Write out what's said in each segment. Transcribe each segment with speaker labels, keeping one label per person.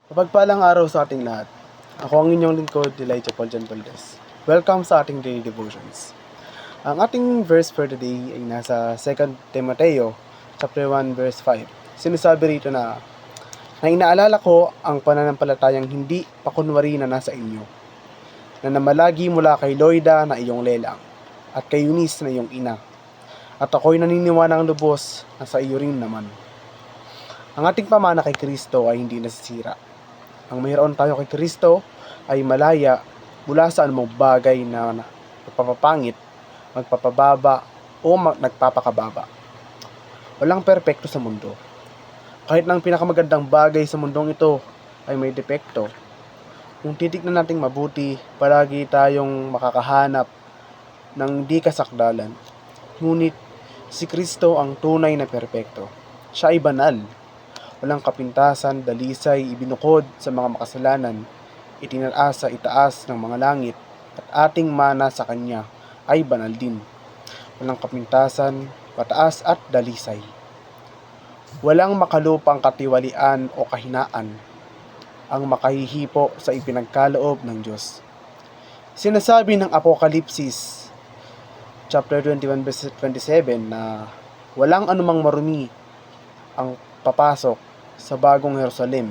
Speaker 1: Mapagpalang araw sa ating lahat. Ako ang inyong lingkod, Elijah Paul Jan Valdez. Welcome sa ating daily devotions. Ang ating verse for today ay nasa 2 Timoteo chapter 1 verse 5. Sinasabi rito na inaalala ko ang pananampalatayang hindi pakunwari na nasa inyo, na namalagi mula kay Loida na iyong lelang, at kay Eunice na iyong ina, at ako'y naniniwanang lubos na sa iyo rin naman. Ang ating pamana kay Kristo ay hindi nasisira. Ang mayroon tayo kay Kristo ay malaya mula sa anumang bagay na magpapapangit, magpapababa, o nagpapakababa. Walang perpekto sa mundo. Kahit na ang pinakamagandang bagay sa mundong ito ay may depekto, kung titignan nating mabuti, palagi tayong makakahanap ng di kasakdalan. Ngunit si Kristo ang tunay na perpekto. Siya ay banal. Walang kapintasan, dalisay, ibinukod sa mga makasalanan, itinalaas sa itaas ng mga langit, at ating mana sa Kanya ay banal din. Walang kapintasan, pataas at dalisay. Walang makalupang katiwalian o kahinaan ang makahihipo sa ipinagkaloob ng Diyos. Sinasabi ng Apokalipsis chapter 21 verse 27 na walang anumang marumi ang papasok sa bagong Jerusalem,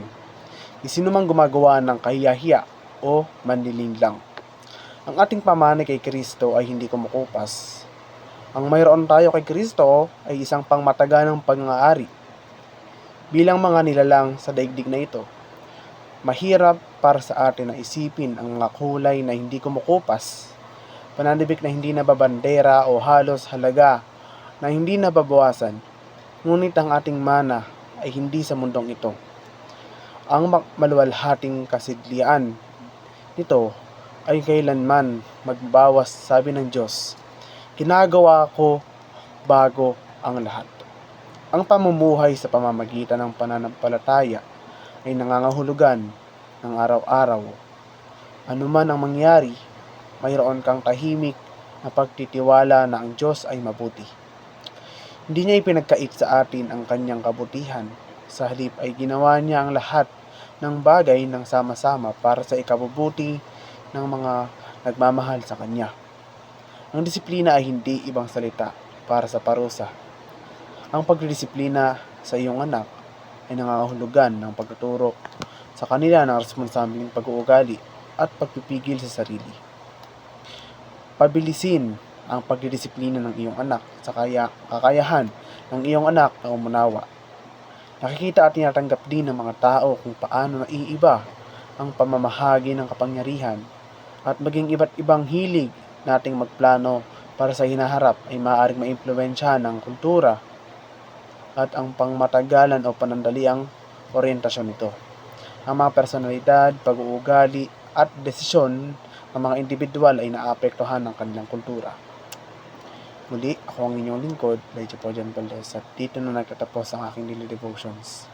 Speaker 1: sinumang gumagawa ng kahiyahiya o manlilinlang. Ang ating pamana kay Kristo ay hindi kumukupas. Ang mayroon tayo kay Kristo ay isang pangmataganang pag-aari. Bilang mga nilalang sa daigdig na ito, mahirap para sa atin na isipin ang mga kulay na hindi kumukupas, pananibik na hindi nababandera o halos halaga na hindi nababawasan. Ngunit ang ating mana ay hindi sa mundong ito. Ang maluwalhating kasidlian nito ay kailanman magbawas, sabi ng Diyos. Ginagawa ko bago ang lahat. Ang pamumuhay sa pamamagitan ng pananampalataya ay nangangahulugan ng araw-araw. Anuman ang mangyari, mayroon kang tahimik na pagtitiwala na ang Diyos ay mabuti. Hindi niya ipinagkait sa atin ang kanyang kabutihan. Sa halip ay ginawa niya ang lahat ng bagay ng sama-sama para sa ikabubuti ng mga nagmamahal sa kanya. Ang disiplina ay hindi ibang salita para sa parusa. Ang pagdidisiplina sa iyong anak ay nangangahulugan ng pagtuturo sa kanila ng responsableng pag-uugali at pagpipigil sa sarili. Pabilisin ang pagdidisiplina ng iyong anak sa kakayahan ng iyong anak na umunawa. Nakikita at tinatanggap din ng mga tao kung paano naiiba ang pamamahagi ng kapangyarihan, at maging iba't ibang hilig nating magplano para sa hinaharap ay maaaring maimpluwensyahan ng kultura at ang pangmatagalan o panandaliang orientasyon nito. Ang mga personalidad, pag-uugali at desisyon ng mga individual ay naapektuhan ng kanilang kultura. Muli, ako ang inyong lingkod, Elijah Paul Jan Valdez, at dito na nagtatapos ang aking daily devotions.